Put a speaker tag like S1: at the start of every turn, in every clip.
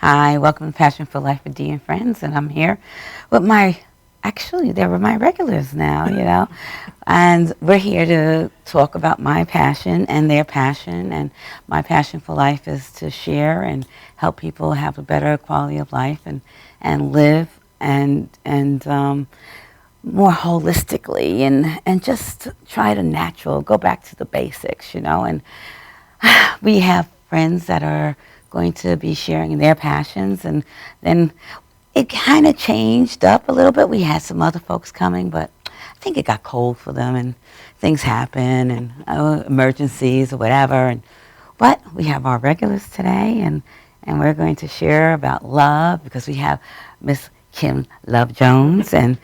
S1: Hi, welcome to Passion for Life with Dee and Friends, and I'm here with actually, they were my regulars now, and we're here to talk about my passion and their passion, and my passion for life is to share and help people have a better quality of life and live and more holistically and just try to go back to the basics, and we have friends that are going to be sharing their passions, and then it kind of changed up a little bit. We had some other folks coming, but I think it got cold for them, and things happen, and emergencies or whatever. But we have our regulars today, and we're going to share about love because we have Miss Kim Love Jones, and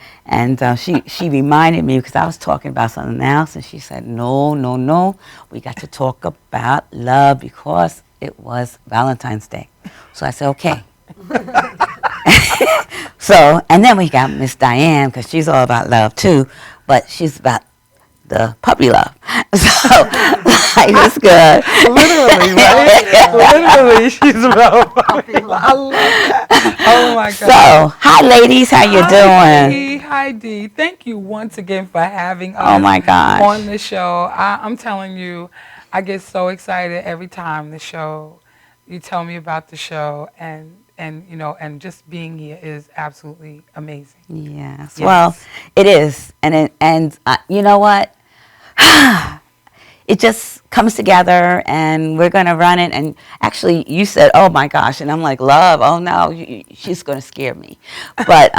S1: she reminded me because I was talking about something else, and she said, no, we got to talk about love because it was Valentine's Day. So I said, okay. So, and then we got Miss Diane because she's all about love too, but she's about the puppy love. So, life is good.
S2: Literally, right? Literally, she's about puppy love. I love that. Oh my God.
S1: So, hi ladies, how you doing?
S2: Hi Dee. Thank you once again for having us
S1: Oh my gosh.
S2: on the show. I'm telling you, I get so excited every time you tell me about the show, and just being here is absolutely amazing.
S1: Yes. Well, it is, and you know what? It just comes together, and we're going to run it. And actually, you said, "Oh my gosh," and I'm like, "Love? Oh no, she's going to scare me." But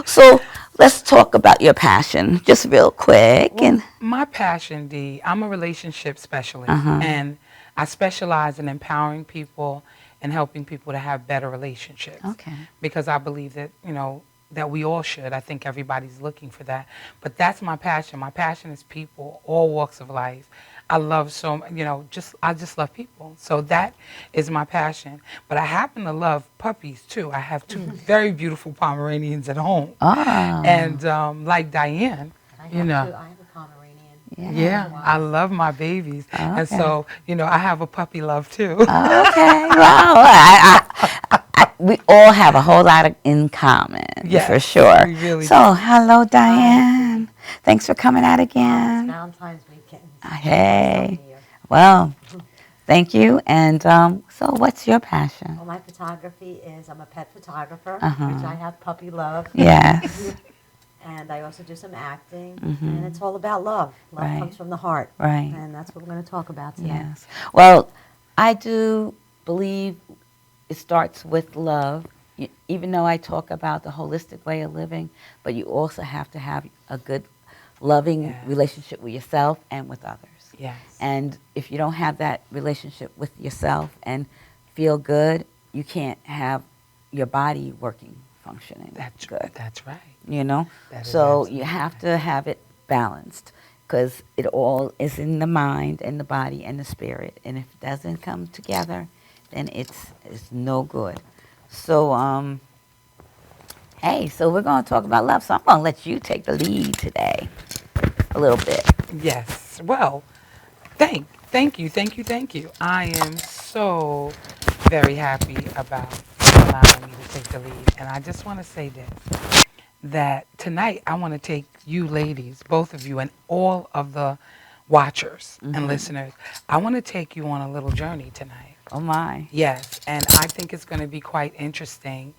S1: so let's talk about your passion, just real quick.
S2: Well, and my passion, Dee, I'm a relationship specialist, and I specialize in empowering people and helping people to have better relationships.
S1: Okay.
S2: Because I believe that that we all should. I think everybody's looking for that. But that's my passion. My passion is people, all walks of life. I love I just love people. So that is my passion. But I happen to love puppies too. I have two very beautiful Pomeranians at home.
S1: Ah.
S2: And like Diane,
S3: I have a Pomeranian.
S2: Yeah, I love my babies.
S1: Okay.
S2: And so, I have a puppy love too.
S1: Okay. Wow. We all have a whole lot in common,
S2: yes,
S1: for sure.
S2: We really
S1: so, hello, Diane. Thanks for coming out again.
S3: It's Valentine's weekend.
S1: Hey. Well, thank you. And so, what's your passion?
S3: Well, my photography is I'm a pet photographer, which I have puppy love.
S1: Yes.
S3: And I also do some acting, and it's all about love. Love comes from the heart.
S1: Right.
S3: And that's what we're going to talk about today.
S1: Yes. Well, I do believe it starts with love, even though I talk about the holistic way of living, but you also have to have a good, loving relationship with yourself and with others.
S2: Yes.
S1: And if you don't have that relationship with yourself and feel good, you can't have your body functioning.
S2: That's
S1: good.
S2: That's right.
S1: So you have to have it balanced because it all is in the mind and the body and the spirit. And if it doesn't come together, then it's no good. So, hey, so we're going to talk about love. So I'm going to let you take the lead today a little bit.
S2: Yes. Well, thank you. I am so very happy about you allowing me to take the lead. And I just want to say this, that tonight I want to take you ladies, both of you, and all of the watchers and listeners, I want to take you on a little journey tonight.
S1: Oh, my.
S2: Yes, and I think it's going to be quite interesting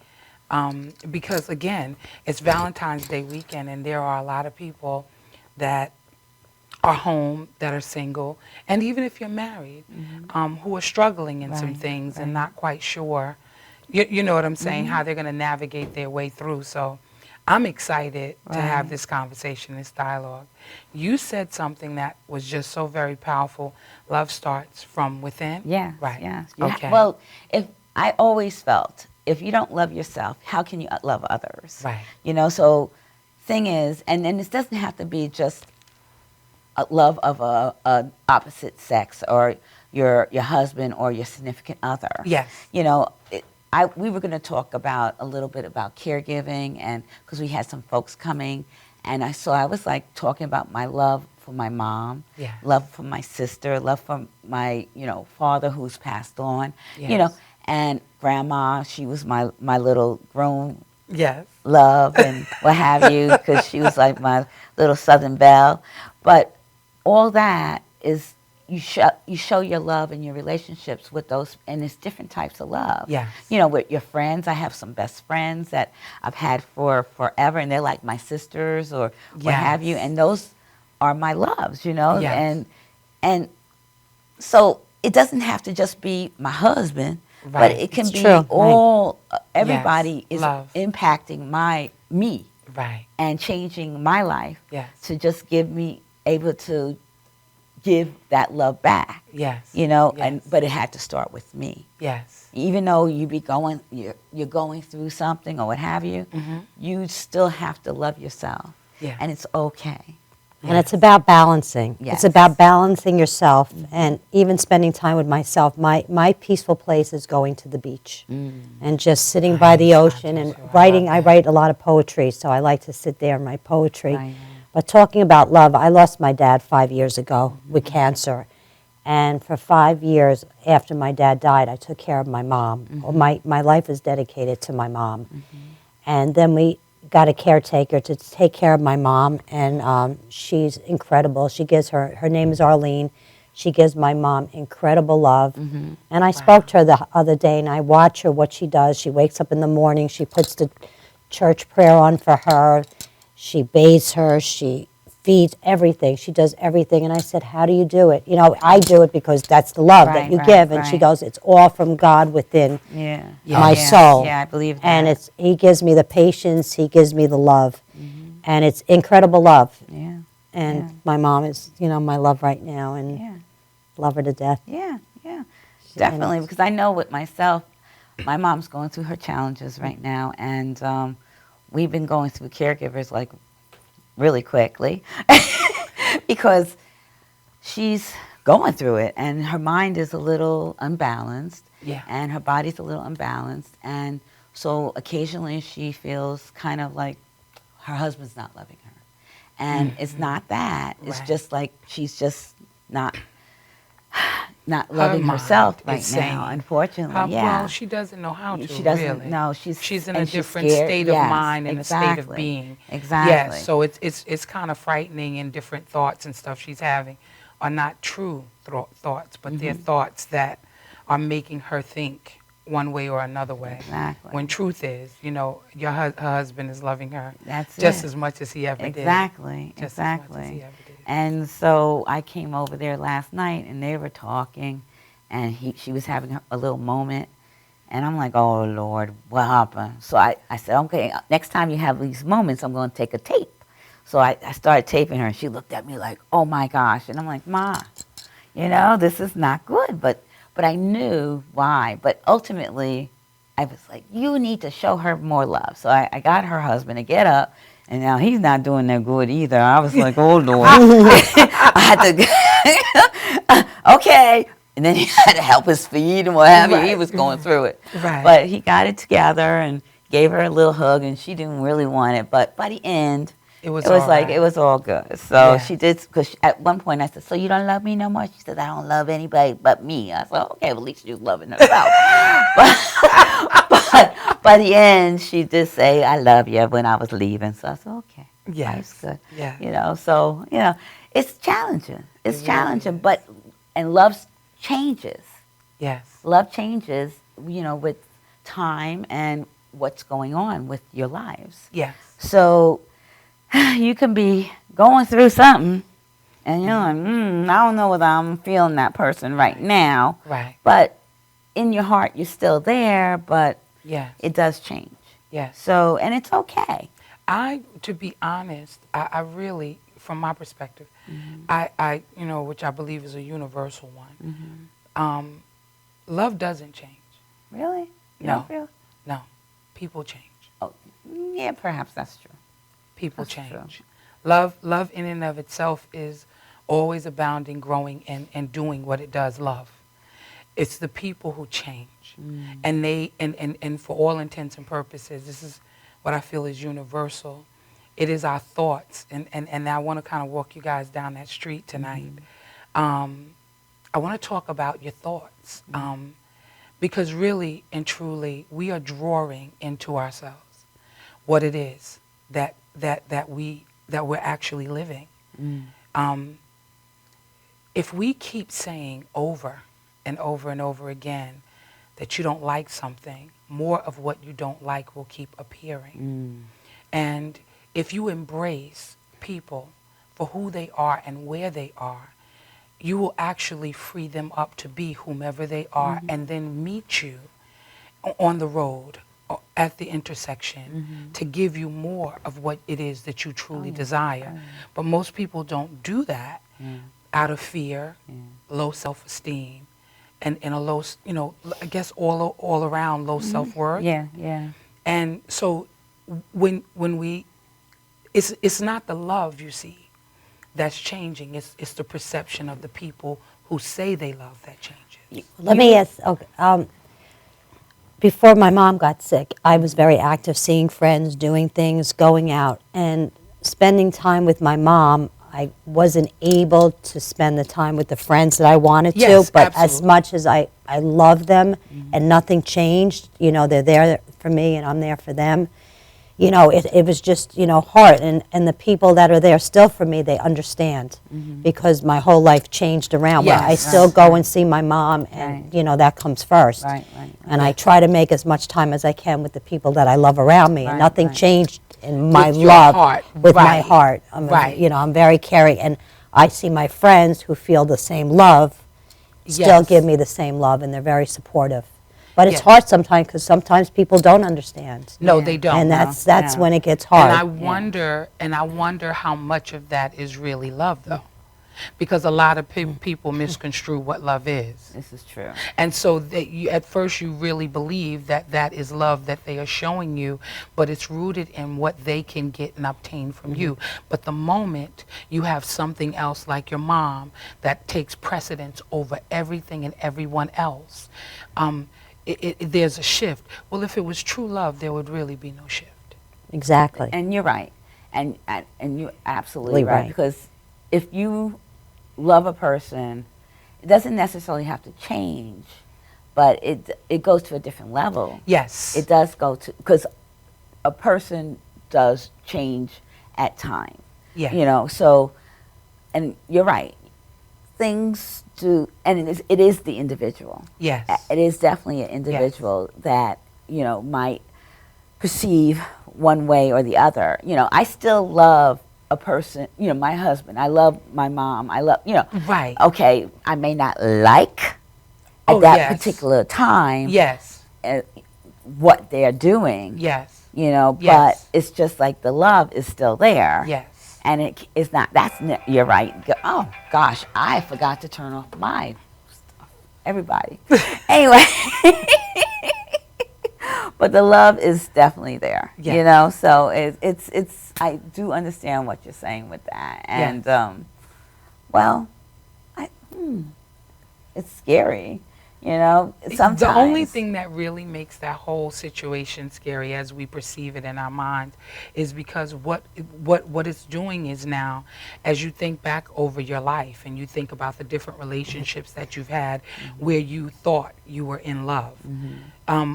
S2: because, again, it's Valentine's Day weekend, and there are a lot of people that are home, that are single, and even if you're married, who are struggling in some things and not quite sure, you know what I'm saying, how they're going to navigate their way through. So I'm excited to have this conversation, this dialogue. You said something that was just so very powerful. Love starts from within?
S1: Yeah.
S2: Right.
S1: Yes.
S2: Okay.
S1: Well, if I always felt, if you don't love yourself, how can you love others?
S2: Right.
S1: So thing is, and this doesn't have to be just a love of a opposite sex or your husband or your significant other.
S2: Yes.
S1: We were going to talk about a little bit about caregiving, and because we had some folks coming, and I was like talking about my love for my mom,
S2: Yes.
S1: love for my sister, love for my, father who's passed on,
S2: Yes.
S1: and grandma, she was my little grown
S2: Yes.
S1: love and what have you, because she was like my little Southern belle. But all that is you show your love and your relationships with those, and it's different types of love.
S2: Yes.
S1: With your friends. I have some best friends that I've had for forever, and they're like my sisters or what have you,
S2: Yes.
S1: and those are my loves.
S2: Yes.
S1: And so it doesn't have to just be my husband, but
S2: Right.
S1: it can
S3: It's
S1: be
S3: true, right.
S1: all. Everybody is
S2: Love.
S1: impacting me
S2: Right.
S1: and changing my life
S2: Yes.
S1: to just able to give that love back.
S2: Yes.
S1: And
S2: Yes.
S1: but it had to start with me.
S2: Yes.
S1: Even though you're going through something or what have you,
S2: Mm-hmm.
S1: you still have to love yourself,
S2: Yes.
S1: and it's okay.
S3: And it's about balancing.
S1: Yes.
S3: It's about balancing yourself and even spending time with myself. My peaceful place is going to the beach and just sitting by the ocean and writing. I write a lot of poetry, so I like to sit there and write poetry.
S1: Right.
S3: But talking about love, I lost my dad 5 years ago with cancer. And for 5 years after my dad died, I took care of my mom. My life is dedicated to my mom. And then we got a caretaker to take care of my mom, and she's incredible. She gives her name is Arlene. She gives my mom incredible love. And I spoke to her the other day, and I watch her, what she does. She wakes up in the morning. She puts the church prayer on for her. She bathes her. She feeds everything. She does everything. And I said, how do you do it? I do it because that's the love that you give. And she
S1: right.
S3: goes, it's all from God within
S1: Yeah.
S3: my
S1: Yeah.
S3: soul.
S1: Yeah, I believe that.
S3: And he gives me the patience, he gives me the love. And it's incredible love.
S1: Yeah.
S3: And
S1: Yeah.
S3: my mom is, my love right now, and
S1: Yeah.
S3: love her to death.
S1: Yeah. Yeah. Definitely, because I know with myself, my mom's going through her challenges right now, and we've been going through caregivers like really quickly because she's going through it, and her mind is a little unbalanced,
S2: Yeah.
S1: and her body's a little unbalanced, and so occasionally she feels kind of like her husband's not loving her, and it's not that. It's
S2: Right.
S1: just like she's just not loving herself right
S2: is
S1: now,
S2: saying,
S1: unfortunately. Yeah.
S2: Well, she doesn't know how to.
S1: She doesn't
S2: really.
S1: know.
S2: She's in
S1: and
S2: a
S1: she's
S2: different
S1: scared.
S2: state
S1: Yes,
S2: of mind and a state of
S1: exactly.
S2: being.
S1: Exactly.
S2: Yes, so it's kind of frightening, and different thoughts and stuff she's having are not true thoughts, but they're thoughts that are making her think one way or another way.
S1: Exactly.
S2: When truth is, her husband is loving her
S1: That's
S2: just
S1: it.
S2: as much as he ever did.
S1: Exactly.
S2: Just as much as
S1: Exactly.
S2: he ever did.
S1: And so I came over there last night, and they were talking, and she was having a little moment, and I'm like, oh Lord, what happened? So I said, okay, next time you have these moments, I'm going to take a tape. So I started taping her, and she looked at me like, oh my gosh, and I'm like, Ma, this is not good, but I knew why. But ultimately, I was like, you need to show her more love. So I got her husband to get up, and now he's not doing that good either. I was like, oh Lord. I had to, okay. And then he had to help his feet and what have you. He was going through it.
S2: Right.
S1: But he got it together and gave her a little hug, and she didn't really want it. But by the end,
S2: It was
S1: like,
S2: all right.
S1: it was all good. So
S2: Yeah.
S1: she did, because at one point I said, so you don't love me no more? She said, I don't love anybody but me. I said, okay, well, at least you're loving herself. but by the end, she did say, I love you when I was leaving. So I said, okay,
S2: Yes.
S1: that's good.
S2: Yeah.
S1: So, it's challenging. It's
S2: It really
S1: challenging,
S2: is.
S1: and love changes.
S2: Yes.
S1: Love changes, with time and what's going on with your lives.
S2: Yes.
S1: So you can be going through something, and you're like, I don't know whether I'm feeling that person right now.
S2: Right.
S1: But in your heart, you're still there, but
S2: Yes.
S1: it does change.
S2: Yes.
S1: So, and it's okay.
S2: To be honest, I really, from my perspective, I which I believe is a universal one, love doesn't change.
S1: Really? You
S2: No.
S1: don't feel?
S2: No. People change.
S1: Oh, yeah, perhaps that's true.
S2: People
S1: That's true.
S2: change. Love in and of itself is always abounding, growing, and doing what it does, love. It's the people who change. And for all intents and purposes, this is what I feel is universal, It is our thoughts. And I want to kind of walk you guys down that street tonight. I want to talk about your thoughts. Because really and truly, we are drawing into ourselves what it is that we're actually living. If we keep saying over and over and over again that you don't like something, more of what you don't like will keep appearing. And if you embrace people for who they are and where they are, you will actually free them up to be whomever they are and then meet you on the road or at the intersection to give you more of what it is that you truly desire. But most people don't do that out of fear, low self-esteem, and a low, I guess all around low self-worth.
S1: Yeah.
S2: And so when we, it's not the love, you see, that's changing. It's the perception of the people who say they love that changes.
S3: Let me ask, okay, before my mom got sick, I was very active, seeing friends, doing things, going out, and spending time with my mom. I wasn't able to spend the time with the friends that I wanted to, but as much as I love them and nothing changed, they're there for me and I'm there for them. It was just, hard. And the people that are there still for me, they understand because my whole life changed around.
S2: Yes.
S3: But I still go and see my mom and, that comes first. And I try to make as much time as I can with the people that I love around me. And nothing changed in my love with my heart. I'm very caring. And I see my friends who feel the same love still give me the same love, and they're very supportive. But it's hard sometimes because sometimes people don't understand.
S2: No, they don't.
S3: And that's when it gets hard.
S2: And I wonder how much of that is really love, though. Because a lot of people misconstrue what love is.
S1: This is true.
S2: And so at first you really believe that is love that they are showing you, but it's rooted in what they can get and obtain from you. But the moment you have something else like your mom that takes precedence over everything and everyone else, there's a shift. Well, if it was true love, there would really be no shift.
S3: Exactly.
S1: And you're right. And you're absolutely right. Because if you love a person, it doesn't necessarily have to change, but it goes to a different level.
S2: Yes.
S1: It does go to, because a person does change at time.
S2: Yeah.
S1: So, and you're right. Things do, and it is the individual.
S2: Yes.
S1: It is definitely an individual that, might perceive one way or the other. I still love a person, my husband. I love my mom. I love,
S2: Right.
S1: Okay, I may not like at that particular time.
S2: Yes.
S1: What they're doing.
S2: Yes.
S1: But it's just like the love is still there.
S2: Yes.
S1: And it's not, you're right. Oh, gosh, I forgot to turn off my stuff. Everybody. Anyway. But the love is definitely there, So it's. I do understand what you're saying with that, and it's scary, Sometimes
S2: the only thing that really makes that whole situation scary, as we perceive it in our minds, is because what it's doing is now, as you think back over your life and you think about the different relationships that you've had, where you thought you were in love.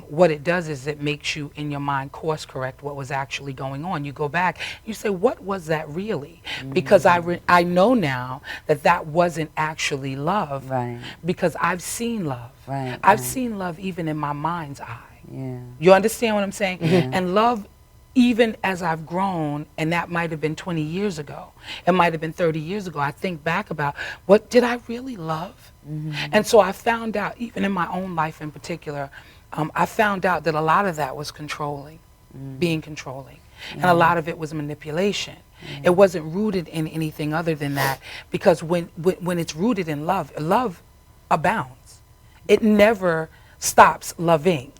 S2: What it does is it makes you, in your mind, course correct what was actually going on. You go back, you say, what was that really? Because I know now that wasn't actually love.
S1: Right.
S2: Because I've seen love.
S1: Right.
S2: I've seen love even in my mind's eye.
S1: Yeah.
S2: You understand what I'm saying? And love, even as I've grown, and that might have been 20 years ago, it might have been 30 years ago, I think back about, what did I really love? And so I found out, even in my own life in particular, I found out that a lot of that was controlling, being controlling. And a lot of it was manipulation. It wasn't rooted in anything other than that, because when it's rooted in love, love abounds. It never stops loving.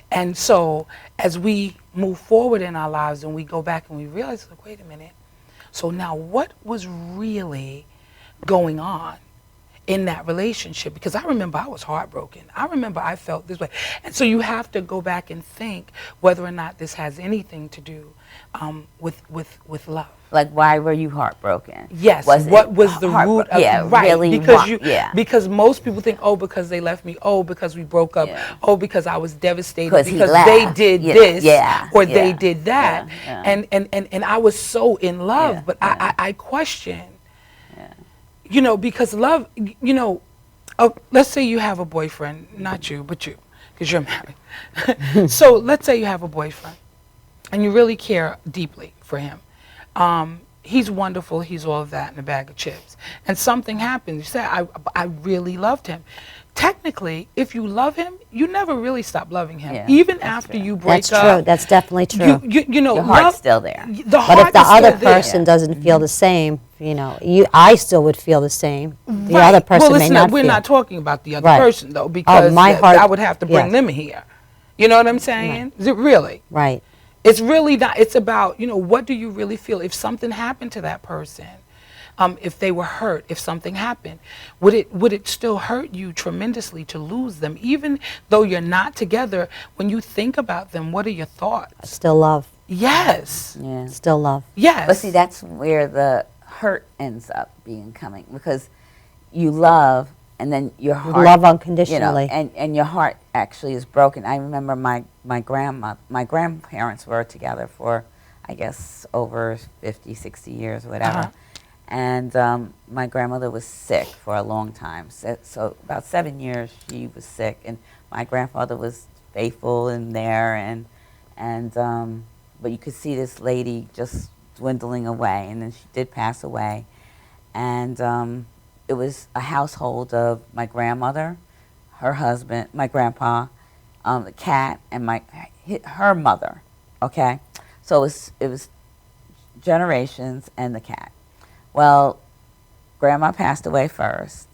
S2: And so as we move forward in our lives and we go back and we realize, like, wait a minute, so now what was really going on in that relationship, because I remember I was heartbroken. I remember I felt this way. And so you have to go back and think whether or not this has anything to do with love.
S1: Like, why were you heartbroken?
S2: Yes.
S1: Was
S2: What
S1: it
S2: was the root of
S1: yeah,
S2: right?
S1: really
S2: Because
S1: yeah.
S2: because most people think, oh, because they left me, oh, because we broke up,
S1: Yeah.
S2: oh, because I was devastated,
S1: 'Cause he
S2: because
S1: left.
S2: they did
S1: Yeah,
S2: this
S1: yeah,
S2: or
S1: yeah,
S2: they did that,
S1: yeah.
S2: And I was so in love,
S1: Yeah,
S2: but
S1: yeah.
S2: I question,
S1: Yeah.
S2: you know, because love, you know, let's say you have a boyfriend, not you, but you, because you're married. So let's say you have a boyfriend, and you really care deeply for him. He's wonderful, he's all of that in a bag of chips. And something happens, you say, I really loved him. Technically, if you love him, you never really stop loving him.
S1: Yeah,
S2: Even
S1: that's
S2: after
S1: true.
S2: you break
S3: That's
S2: up.
S3: true. That's definitely true.
S2: You know,
S1: Your heart's
S2: love,
S1: still there.
S2: The
S3: But
S2: heart
S3: if the
S2: is still
S3: other
S2: there.
S3: person doesn't feel the same, you know, I still would feel the same. The
S2: Right.
S3: other person
S2: well,
S3: may
S2: it's
S3: not
S2: we're
S3: feel.
S2: not talking about the other
S3: Right.
S2: person, though, because
S3: my heart-
S2: I would have to bring
S3: yes.
S2: them here. You know what I'm saying? Is it really?
S3: Right.
S2: It's really not. It's about, you know, what do you really feel? If something happened to that person, if they were hurt, if something happened, would it still hurt you tremendously to lose them? Even though you're not together, when you think about them, what are your thoughts?
S3: Still love.
S2: Yes.
S1: Yeah.
S3: Still love.
S2: Yes.
S1: But see, that's where the hurt ends up being coming, because you love, and then your heart,
S3: Love
S1: you know,
S3: unconditionally.
S1: and your heart actually is broken. I remember my grandparents were together for, I guess, over 50, 60 years, whatever.
S2: Uh-huh.
S1: And my grandmother was sick for a long time. So about 7 years she was sick, and my grandfather was faithful in there, and but you could see this lady just dwindling away, and then she did pass away. And it was a household of my grandmother, her husband, my grandpa, the cat, and her mother. Okay, so it was generations and the cat. Well, Grandma passed away first,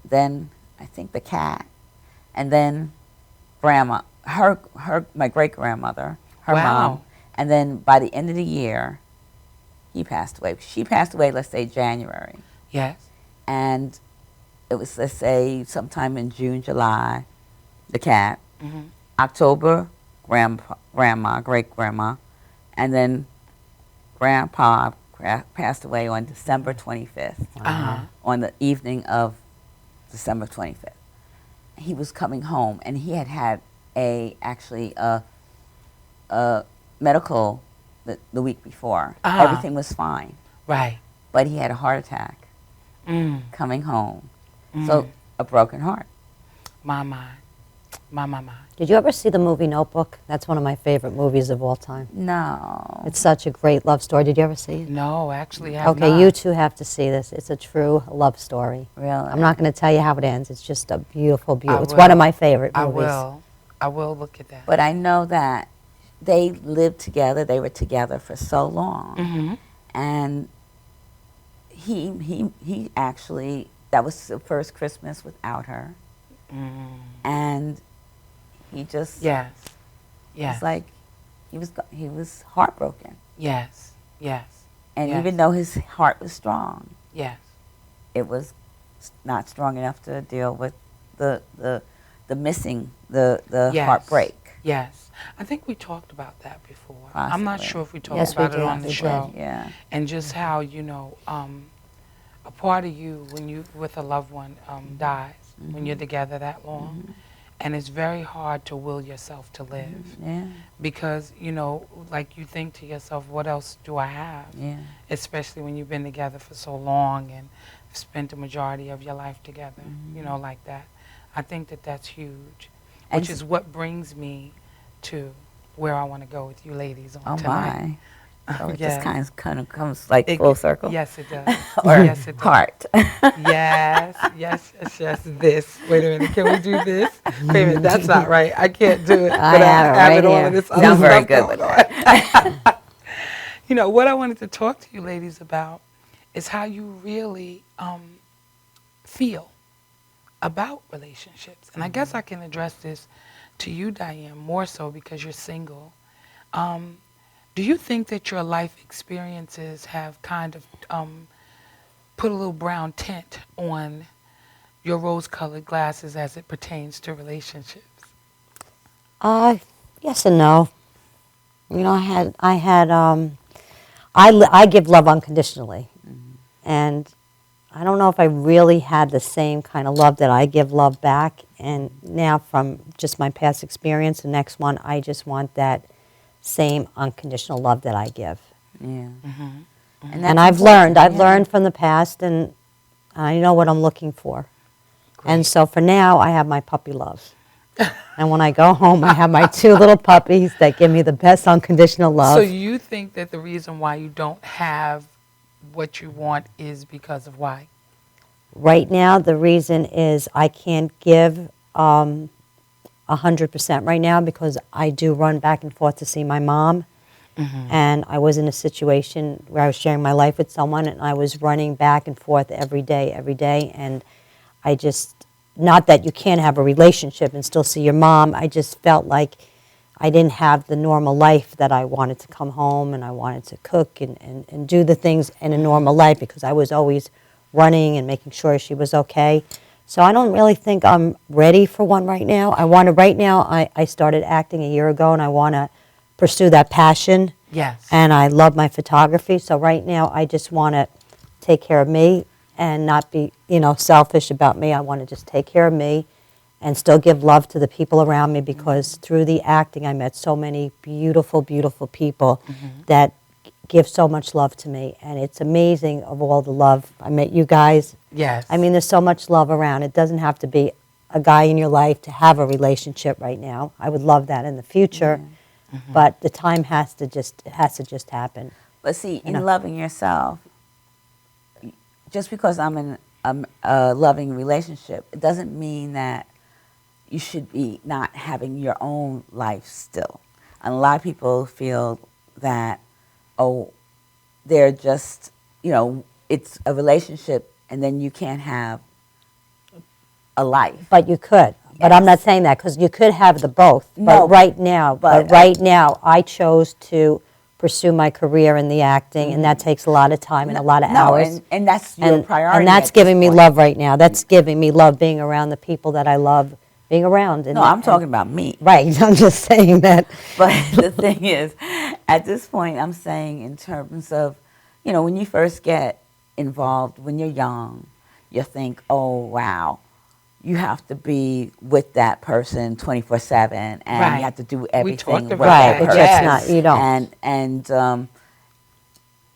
S1: then I think the cat, and then Grandma, my great grandmother, her
S2: Wow.
S1: mom, and then by the end of the year, he passed away. She passed away, let's say January,
S2: Yes.
S1: and it was, let's say, sometime in June, July, the cat,
S2: Mhm.
S1: October, grandma, great grandma, and then Grandpa passed away on December 25th,
S2: Uh-huh.
S1: on the evening of December 25th. He was coming home, and he had actually a medical the week before.
S2: Uh-huh.
S1: Everything was fine,
S2: Right.
S1: but he had a heart attack
S2: Mm.
S1: coming home.
S2: Mm.
S1: So a broken heart.
S2: My mind. My.
S3: Did you ever see the movie Notebook? That's one of my favorite movies of all time.
S1: No.
S3: It's such a great love story. Did you ever see it?
S2: No, actually, I have
S3: Okay,
S2: not.
S3: you two have to see this. It's a true love story.
S1: Really?
S3: I'm not going to tell you how it ends. It's just a beautiful,
S2: I
S3: beautiful. It's one of
S2: will.
S3: my favorite
S2: I
S3: movies.
S2: will. I will look at that.
S1: But I know that they lived together. They were together for so long.
S2: Mm-hmm.
S1: And he actually, that was the first Christmas without her.
S2: Mm.
S1: And he just
S2: Yes. Yes.
S1: was like, he was heartbroken.
S2: Yes. Yes.
S1: And
S2: Yes.
S1: even though his heart was strong,
S2: Yes.
S1: it was not strong enough to deal with the missing, the
S2: Yes.
S1: heartbreak.
S2: Yes. I think we talked about that before. I'm not
S1: Possibly.
S2: sure if we talked
S3: Yes, we
S2: about it
S3: did.
S2: on the
S3: We
S2: show.
S3: did.
S1: Yeah.
S2: And just how, you know, a part of you when you with a loved one dies when you're together that long, and it's very hard to will yourself to live
S1: Yeah.
S2: because, you know, like you think to yourself, what else do I have?
S1: Yeah.
S2: Especially when you've been together for so long and spent the majority of your life together, you know, like that. I think that that's huge,
S1: And
S2: which is what brings me to where I want to go with you ladies on
S1: Oh
S2: tonight.
S1: my. So it
S2: Yes.
S1: just kind of comes like
S2: It-
S1: full circle.
S2: Yes, it does.
S1: Or
S2: Yes, it does.
S1: heart.
S2: Yes, yes, yes, yes. This. Wait a minute. Can we do this? Wait a minute. That's not right. I can't do it.
S3: I have it right
S2: all
S3: here.
S2: of this
S1: Sound
S2: other
S1: very
S2: stuff
S1: good
S2: going on. You know, what I wanted to talk to you ladies about is how you really feel about relationships. And I guess I can address this to you, Diane, more so because you're single. Do you think that your life experiences have kind of put a little brown tint on your rose-colored glasses as it pertains to relationships?
S3: Yes and no. You know, I give love unconditionally, and I don't know if I really had the same kind of love that I give love back. And now, from just my past experience, the next one, I just want that same unconditional love that I give.
S1: Yeah.
S3: And I've learned from the past, and I know what I'm looking for. And so for now, I have my puppy love. And when I go home, I have my 2 little puppies that give me the best unconditional love.
S2: So you think that the reason why you don't have what you want is because of why?
S3: Right now, the reason is I can't give 100% right now because I do run back and forth to see my mom. And I was in a situation where I was sharing my life with someone, and I was running back and forth every day, and I just, not that you can't have a relationship and still see your mom, I just felt like I didn't have the normal life that I wanted to come home, and I wanted to cook and do the things in a normal life because I was always running and making sure she was okay. So I don't really think I'm ready for one right now. I started acting a year ago, and I want to pursue that passion.
S2: Yes.
S3: And I love my photography. So right now I just want to take care of me and not be, selfish about me. I want to just take care of me and still give love to the people around me because through the acting I met so many beautiful, beautiful people that give so much love to me. And it's amazing of all the love. I met you guys.
S2: Yes.
S3: I mean, there's so much love around. It doesn't have to be a guy in your life to have a relationship right now. I would love that in the future. But the time has to just happen.
S1: But see, in loving yourself, just because I'm in a loving relationship, it doesn't mean that you should be not having your own life still. And a lot of people feel that, they're just, it's a relationship and then you can't have a life.
S3: But you could. But I'm not saying that because you could have the both.
S1: No,
S3: but right now, I chose to pursue my career in the acting, and that takes a lot of time and a lot of hours.
S1: And that's your priority.
S3: And that's giving me love right now. That's giving me love being around the people that I love being around.
S1: No, I'm talking about me.
S3: Right, I'm just saying that.
S1: But the thing is, at this point, I'm saying in terms of, when you first get involved, when you're young, you think, oh, wow. You have to be with that person 24/7, and you have to do everything with that person.
S3: It's just not, you don't.
S1: And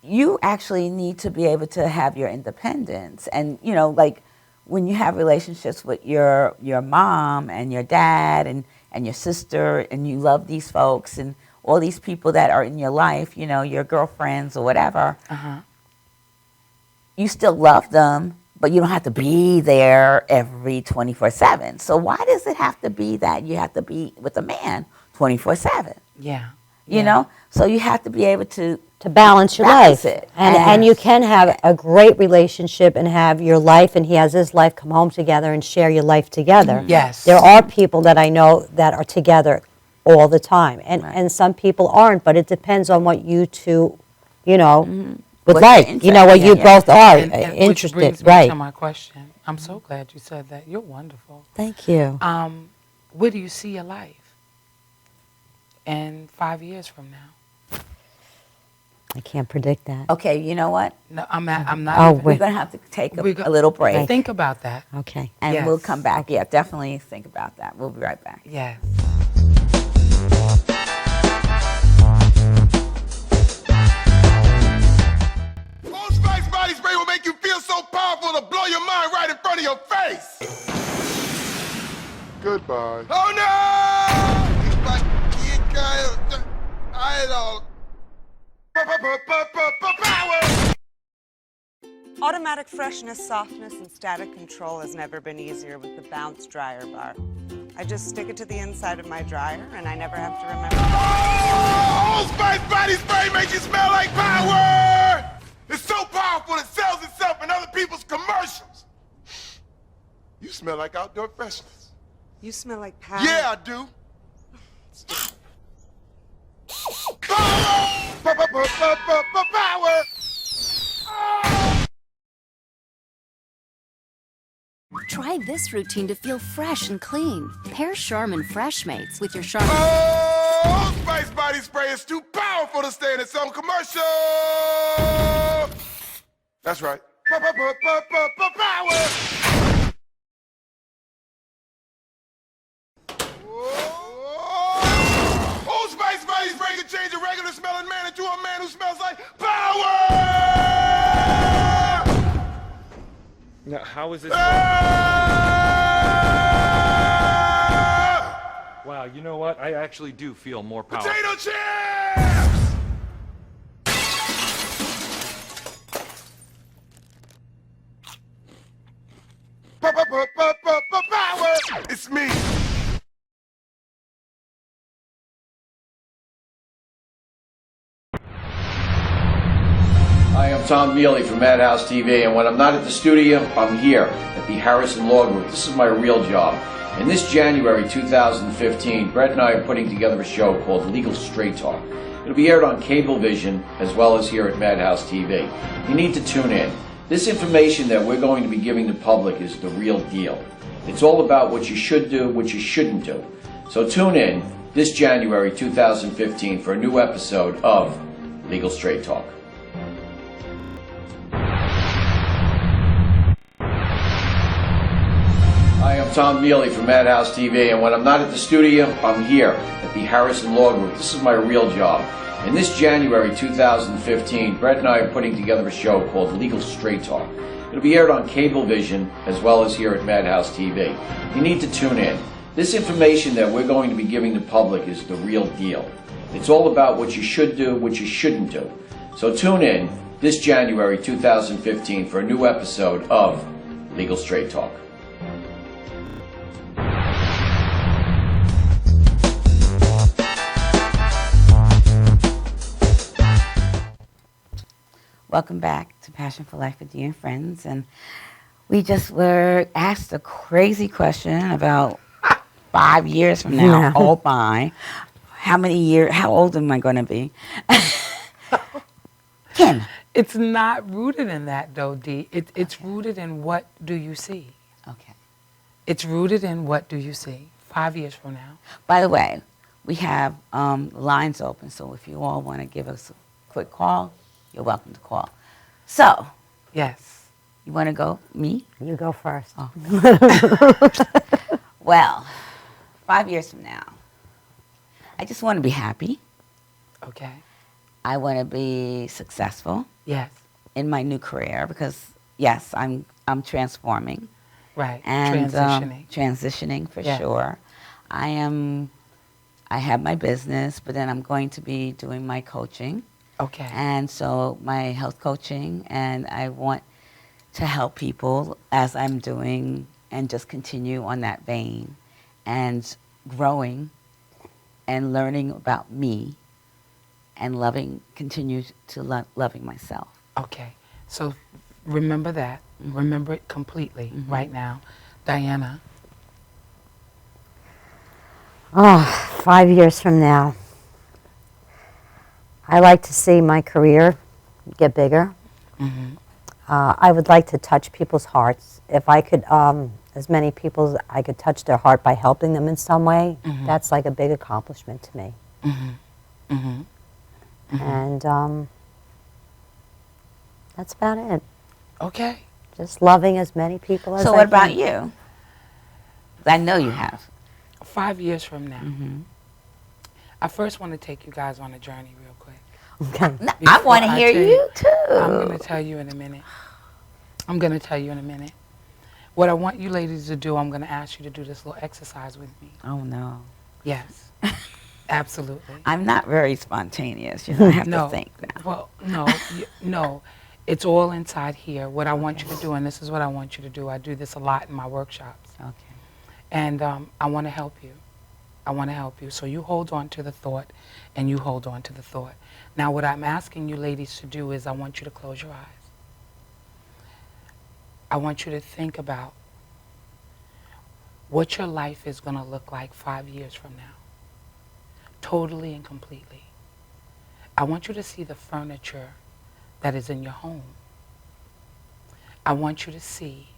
S1: you actually need to be able to have your independence. And like when you have relationships with your mom and your dad and your sister, and you love these folks and all these people that are in your life, your girlfriends or whatever. You still love them. But you don't have to be there every 24/7. So why does it have to be that you have to be with a man 24/7?
S2: Yeah.
S1: You know? So you have to be able to
S3: balance your life.
S1: It.
S3: And you can have a great relationship and have your life and he has his life, come home together and share your life together.
S2: Yes.
S3: There are people that I know that are together all the time. And some people aren't, but it depends on what you two, would like. What you both are interested.
S2: Which brings me to my question. I'm so glad you said that. You're wonderful.
S3: Thank you.
S2: Where do you see your life in 5 years from now?
S3: I can't predict that.
S1: Okay, you know what?
S2: No, I'm not.
S3: Oh,
S1: we're going to have to take a little break.
S2: Think about that.
S3: Okay.
S1: And we'll come back. Yeah, definitely think about that. We'll be right back.
S2: Yes.
S4: Body spray will make you feel so powerful to blow your mind right in front of your face. Goodbye. Oh no! Power!
S5: Automatic freshness, softness, and static control has never been easier with the Bounce Dryer Bar. I just stick it to the inside of my dryer, and I never have to remember.
S4: Oh, Spice Body Spray makes you smell like power! It's so powerful it sells itself in other people's commercials. You smell like outdoor freshness.
S5: You smell like power.
S4: Yeah, I do. Power! Power!
S6: Try this routine to feel fresh and clean. Pair Charmin Fresh Mates with your Charmin.
S4: Oh, Spice Body Spray is too powerful to stay in its own commercial. That's right. Power. Oh, Spice Body Spray can change a regular smelling man into a man who smells like power.
S7: Now, how is this? Wow, you know what? I actually do feel more powerful.
S4: Potato chips! Power! It's me.
S8: Hi, I'm Tom Mealy from Madhousetv, and when I'm not at the studio, I'm here at the Harrison Law Group. This is my real job. And this January 2015, Brett and I are putting together a show called Legal Straight Talk. It'll be aired on Cablevision as well as here at Madhousetv. You need to tune in. This information that we're going to be giving the public is the real deal. It's all about what you should do, what you shouldn't do. So tune in this January 2015 for a new episode of Legal Straight Talk. Hi, I'm Tom Mealy from Madhousetv, and when I'm not at the studio, I'm here at the Harrison Law Group. This is my real job. And this January 2015, Brett and I are putting together a show called Legal Straight Talk. It'll be aired on Cablevision as well as here at Madhousetv. You need to tune in. This information that we're going to be giving the public is the real deal. It's all about what you should do, what you shouldn't do. So tune in this January 2015 for a new episode of Legal Straight Talk.
S1: Welcome back to Passion for Life with Dear and Friends. And we just were asked a crazy question about 5 years from now.
S3: Yeah.
S1: Oh my. How old am I going to be? Kim.
S2: It's not rooted in that, though, Dee. It's rooted in what do you see.
S1: Okay.
S2: It's rooted in what do you see 5 years from now.
S1: By the way, we have lines open, so if you all want to give us a quick call, you're welcome to call. So,
S2: Yes.
S1: you want to go? Me?
S3: You go first.
S1: Oh. Well, 5 years from now, I just want to be happy.
S2: Okay.
S1: I want to be successful
S2: Yes.
S1: in my new career because, yes, I'm transforming.
S2: Right.
S1: And
S2: Transitioning.
S1: transitioning for
S2: Yeah.
S1: sure. I have my business, but then I'm going to be doing my coaching.
S2: Okay.
S1: And so my health coaching, and I want to help people as I'm doing and just continue on that vein and growing and learning about me and continue to loving myself.
S2: Okay. So remember that. Remember it completely right now. Diana.
S3: Oh, 5 years from now. I like to see my career get bigger. I would like to touch people's hearts. If I could, as many people, I could touch their heart by helping them in some way. That's like a big accomplishment to me. And that's about it.
S2: Okay.
S3: Just loving as many people as
S1: So
S3: I
S1: what about
S3: can.
S1: you? I know you have.
S2: 5 years from now. I first want to take you guys on a journey real quick.
S3: Okay.
S1: No, I
S2: Before
S1: want to hear
S2: tell
S1: you too.
S2: I'm going to tell you in a minute. What I want you ladies to do, I'm going to ask you to do this little exercise with me.
S1: Oh no.
S2: Yes. Absolutely.
S1: I'm not very spontaneous. You know, I have
S2: No.
S1: to think now.
S2: Well, no, no. It's all inside here. What I want you to do, and this is what I want you to do. I do this a lot in my workshops.
S1: Okay.
S2: And I want to help you. I want to help you. So you hold on to the thought, and you hold on to the thought. Now, what I'm asking you ladies to do is I want you to close your eyes. I want you to think about what your life is going to look like 5 years from now. Totally and completely. I want you to see the furniture that is in your home. I want you to see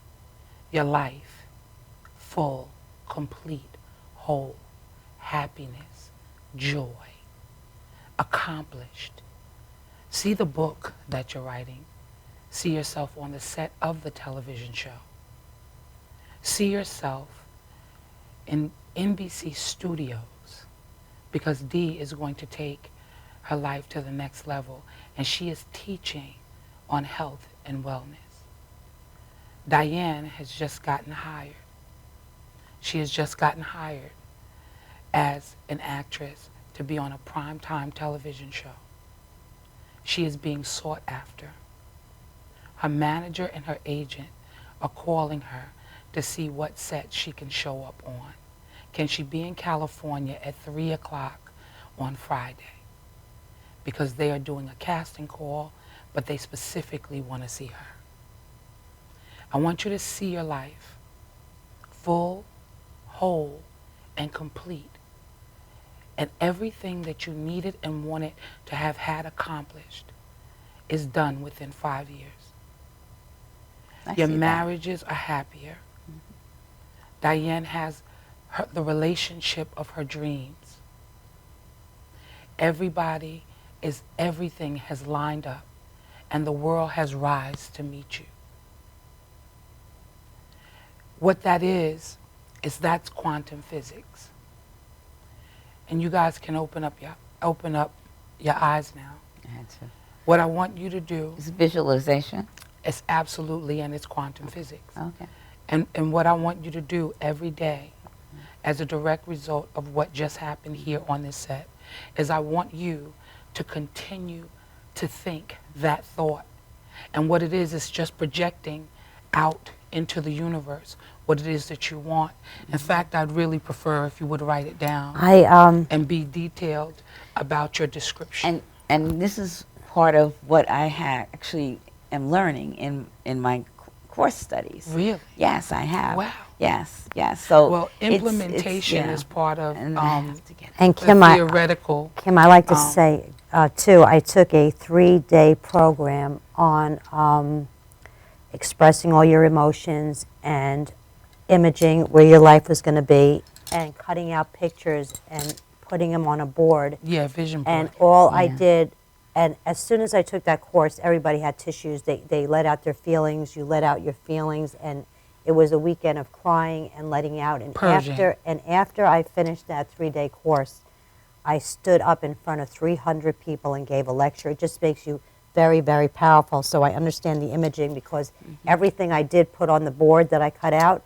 S2: your life full, complete, whole, happiness, joy, accomplished. See the book that you're writing. See yourself on the set of the television show. See yourself in NBC studios, because Dee is going to take her life to the next level, and she is teaching on health and wellness. Diane has just gotten hired. She has just gotten hired as an actress to be on a primetime television show. She is being sought after. Her manager and her agent are calling her to see what set she can show up on. Can she be in California at 3 o'clock on Friday? Because they are doing a casting call, but they specifically want to see her. I want you to see your life full, whole, and complete. And everything that you needed and wanted to have had accomplished is done within 5 years. Your marriages are happier. Diane has the relationship of her dreams. Everything has lined up, and the world has risen to meet you. What that is that's quantum physics. And you guys can open up your eyes now. What I want you to do
S1: It's visualization.
S2: is absolutely, and it's quantum physics.
S1: Okay.
S2: And what I want you to do every day as a direct result of what just happened here on this set is I want you to continue to think that thought. And what it is just projecting out into the universe what it is that you want. In fact, I'd really prefer if you would write it down and be detailed about your description.
S1: And this is part of what I actually am learning in my course studies.
S2: Really?
S1: Yes, I have.
S2: Wow.
S1: Yes. So
S2: well, implementation is part of
S3: And
S2: the
S3: Kim,
S2: theoretical.
S3: Kim, I like to say too, I took a 3-day program on expressing all your emotions and imaging where your life was going to be and cutting out pictures and putting them on a board.
S2: Yeah, vision board.
S3: And all I did, and as soon as I took that course, everybody had tissues. They let out their feelings. You let out your feelings, and it was a weekend of crying and letting out. And after I finished that 3-day course, I stood up in front of 300 people and gave a lecture. It just makes you very, very powerful. So I understand the imaging because everything I did put on the board that I cut out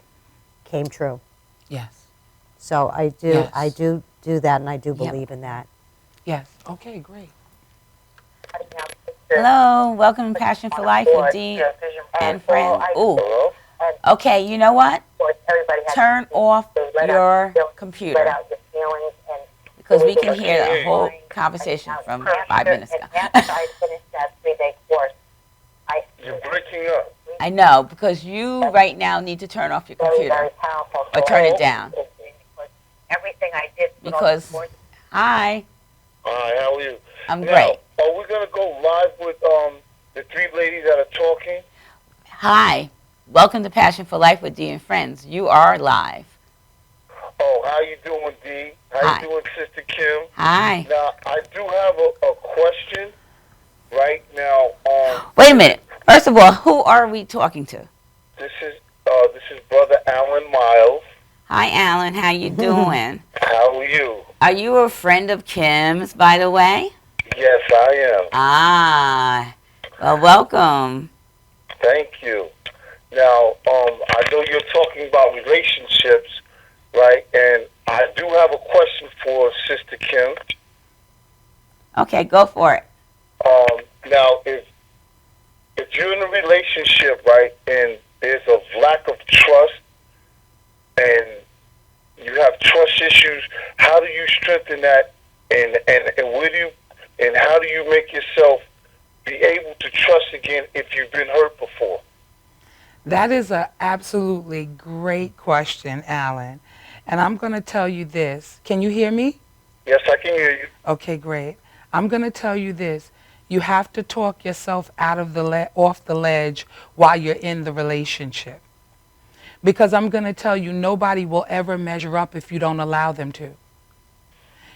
S3: came true.
S2: Yes.
S3: So I do,
S2: Yes.
S3: I do that, and I do believe in that.
S2: Yes. Okay, great.
S1: Hello, welcome to Passion for Life with Dee and friends. Ooh. Okay, you know what? Turn off your computer because we can hear the whole conversation from 5 minutes ago.
S4: You're breaking up.
S1: I know, because you right now need to turn off your computer or turn it down.
S3: Everything I did.
S1: Because, hi,
S4: Hi, how are you?
S1: I'm
S4: Now,
S1: great.
S4: Are we gonna go live with the 3 ladies that are talking?
S1: Hi, welcome to Passion for Life with Dee and friends. You are live.
S4: Oh, how you doing, Dee? How
S1: Hi.
S4: you doing, Sister Kim?
S1: Hi.
S4: Now, I do have a question right now.
S1: Wait a minute. First of all, who are we talking to?
S4: This is Brother Alan Miles.
S1: Hi, Alan. How you doing?
S4: How are you?
S1: Are you a friend of Kim's, by the way?
S4: Yes, I am.
S1: Ah, well, welcome.
S4: Thank you. Now, I know you're talking about relationships, right? And I do have a question for Sister Kim.
S1: Okay, go for it.
S4: Now, if you're in a relationship, right, and there's a lack of trust, and you have trust issues, how do you strengthen that, and where do you, and how do you make yourself be able to trust again if you've been hurt before?
S2: That is an absolutely great question, Alan. And I'm going to tell you this. Can you hear me?
S4: Yes, I can hear you.
S2: Okay, great. I'm going to tell you this. You have to talk yourself out of off the ledge while you're in the relationship. Because I'm going to tell you, nobody will ever measure up if you don't allow them to.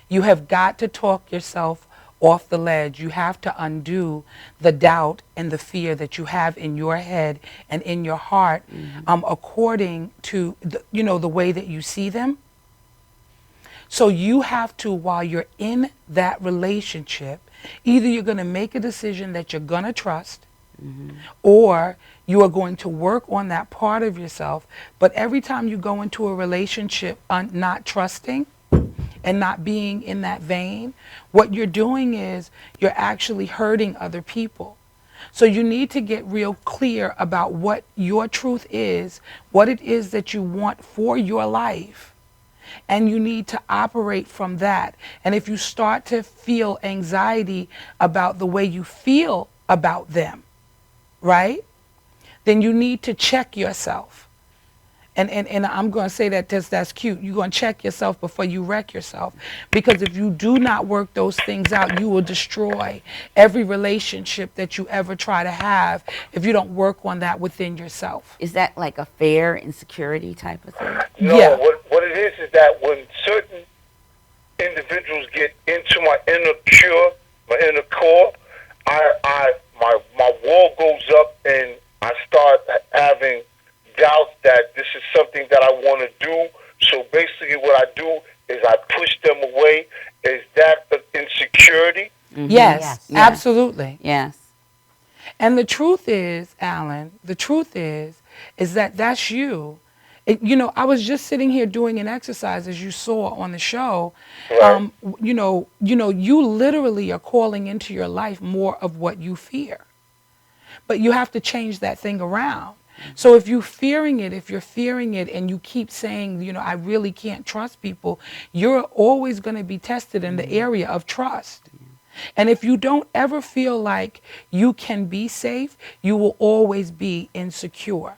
S2: You have got to talk yourself off the ledge. You have to undo the doubt and the fear that you have in your head and in your heart, according to the way that you see them. So you have to, while you're in that relationship, either you're going to make a decision that you're going to trust, or you are going to work on that part of yourself. But every time you go into a relationship not trusting and not being in that vein, what you're doing is you're actually hurting other people. So you need to get real clear about what your truth is, what it is that you want for your life. And you need to operate from that. And if you start to feel anxiety about the way you feel about them, right, then you need to check yourself. And I'm going to say that that's cute. You're going to check yourself before you wreck yourself. Because if you do not work those things out, you will destroy every relationship that you ever try to have if you don't work on that within yourself.
S1: Is that like a fear, insecurity type of thing?
S9: No,
S2: Yeah.
S9: what it is that when certain individuals get into my inner pure, my inner core, my wall goes up and I start having doubts that this is something that I want to do. So basically what I do is I push them away. Is that an insecurity?
S2: Yes,
S3: Yes.
S2: absolutely.
S1: Yes.
S2: And the truth is, Alan, the truth is that that's you. I was just sitting here doing an exercise, as you saw on the show.
S9: Right.
S2: You literally are calling into your life more of what you fear. But you have to change that thing around. So if you're fearing it and you keep saying, I really can't trust people, you're always going to be tested in the area of trust. And if you don't ever feel like you can be safe, you will always be insecure.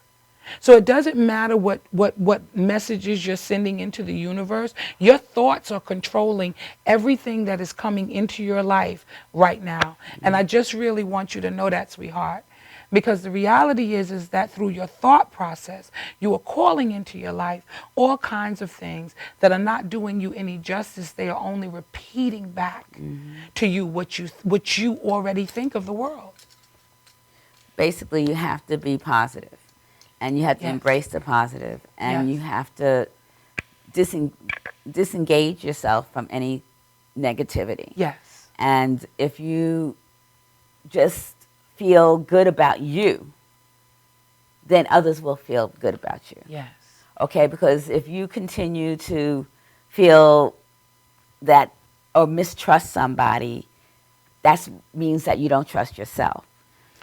S2: So it doesn't matter what messages you're sending into the universe. Your thoughts are controlling everything that is coming into your life right now. And I just really want you to know that, sweetheart. Because the reality is that through your thought process, you are calling into your life all kinds of things that are not doing you any justice. They are only repeating back to you what you already think of the world.
S1: Basically, you have to be positive, and you have to
S2: Yes.
S1: embrace the positive, and
S2: Yes.
S1: you have to disengage yourself from any negativity.
S2: Yes.
S1: And if you just feel good about you, then others will feel good about you.
S2: Yes.
S1: Okay, because if you continue to feel that or mistrust somebody, that means that you don't trust yourself.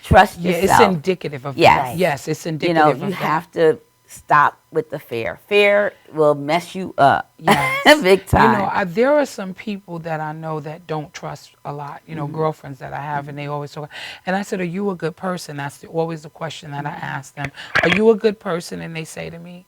S1: Trust
S2: Yeah,
S1: yourself.
S2: it's indicative of
S1: Yes.
S2: that. Yes, it's indicative
S1: You
S2: of that.
S1: have to stop with the fear. Fear will mess you up.
S2: Yes.
S1: Big time.
S2: There are some people that I know that don't trust a lot, girlfriends that I have, and they always talk. And I said, are you a good person? That's always the question that I ask them. Are you a good person? And they say to me,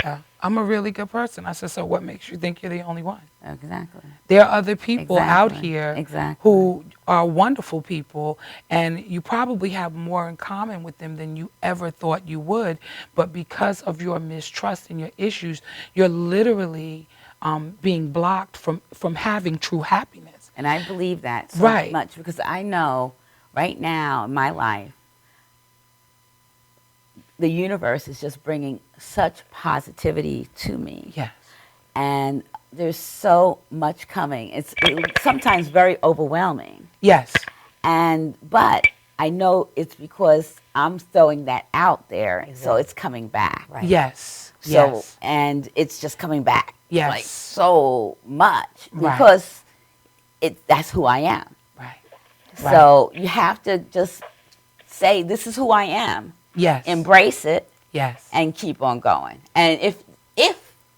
S2: yeah, I'm a really good person. I said, so what makes you think you're the only one?
S1: Exactly.
S2: There are other people out
S1: Exactly.
S2: here
S1: Exactly.
S2: who are wonderful people, and you probably have more in common with them than you ever thought you would. But because of your mistrust and your issues, you're literally being blocked from having true happiness.
S1: And I believe that so
S2: Right.
S1: much because I know right now in my life, the universe is just bringing such positivity to me.
S2: Yes.
S1: And there's so much coming. It's sometimes very overwhelming.
S2: Yes.
S1: But I know it's because I'm throwing that out there, so it's coming back.
S3: Right.
S2: Yes.
S1: So
S2: Yes.
S1: and it's just coming back.
S2: Yes.
S1: Like so much
S2: Right.
S1: because that's who I am.
S2: Right.
S1: So you have to just say, this is who I am.
S2: Yes.
S1: Embrace it
S2: Yes.
S1: and keep on going. And if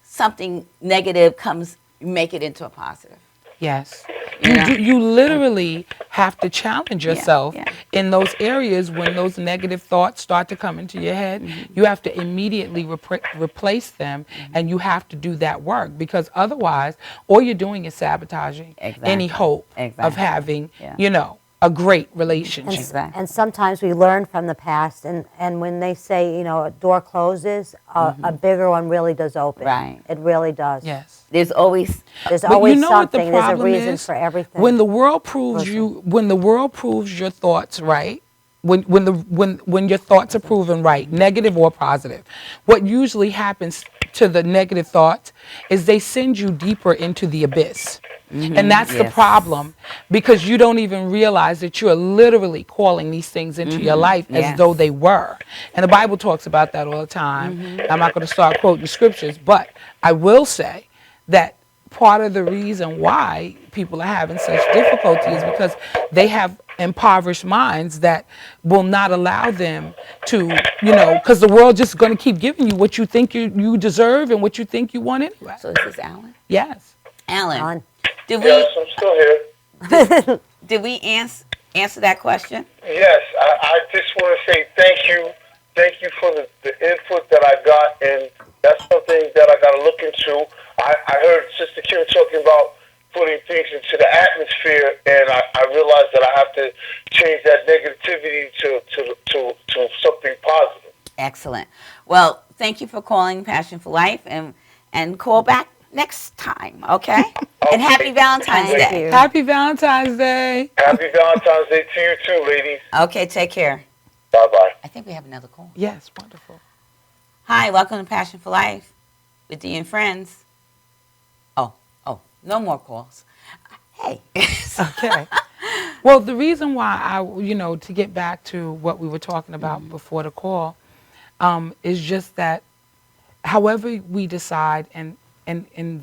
S1: something negative comes, make it into a positive.
S2: Yes.
S1: Yeah.
S2: You literally have to challenge yourself
S1: yeah.
S2: in those areas when those negative thoughts start to come into your head. You have to immediately replace them, and you have to do that work, because otherwise all you're doing is sabotaging any
S1: Exactly.
S2: hope of
S1: Exactly.
S2: having,
S1: Yeah.
S2: a great relationship.
S1: Exactly.
S3: And sometimes we learn from the past, and when they say, a door closes, a bigger one really does open.
S1: Right.
S3: It really does.
S2: Yes.
S1: There's always
S3: There's
S2: But
S3: always
S2: you know what the
S3: something. There's a
S2: problem
S3: reason
S2: is?
S3: for everything.
S2: When the world proves
S3: Listen.
S2: when the world proves your thoughts right, when your thoughts are proven right, negative or positive, what usually happens to the negative thoughts is they send you deeper into the abyss. And that's the
S1: Yes.
S2: problem, because you don't even realize that you're literally calling these things into your life as
S1: Yes.
S2: though they were. And the Bible talks about that all the time. I'm not going to start quoting scriptures, but I will say that part of the reason why people are having such difficulty is because they have impoverished minds that will not allow them to, because the world just going to keep giving you what you think you deserve and what you think you want anyway.
S1: So is this Alan?
S2: Yes.
S1: Alan, did
S9: Yes, I'm still here.
S1: we answer that question?
S9: Yes, I just want to say thank you. Thank you for the input that I got, and that's something that I got to look into. I heard Sister Kim talking about putting things into the atmosphere, and I realized that I have to change that negativity to something positive.
S1: Excellent. Well, thank you for calling Passion for Life, and call back next time, okay? And happy Valentine's
S3: Thank
S1: Day.
S3: you.
S2: Happy Valentine's Day.
S9: Happy Valentine's Day to you too, ladies.
S1: Okay, take care.
S9: Bye-bye.
S1: I think we have another call.
S2: Yes, wonderful.
S1: Hi, welcome to Passion for Life with Dee and Friends. Oh, no more calls. Hey.
S2: Okay. Well, the reason why to get back to what we were talking about before the call, is just that however we decide, and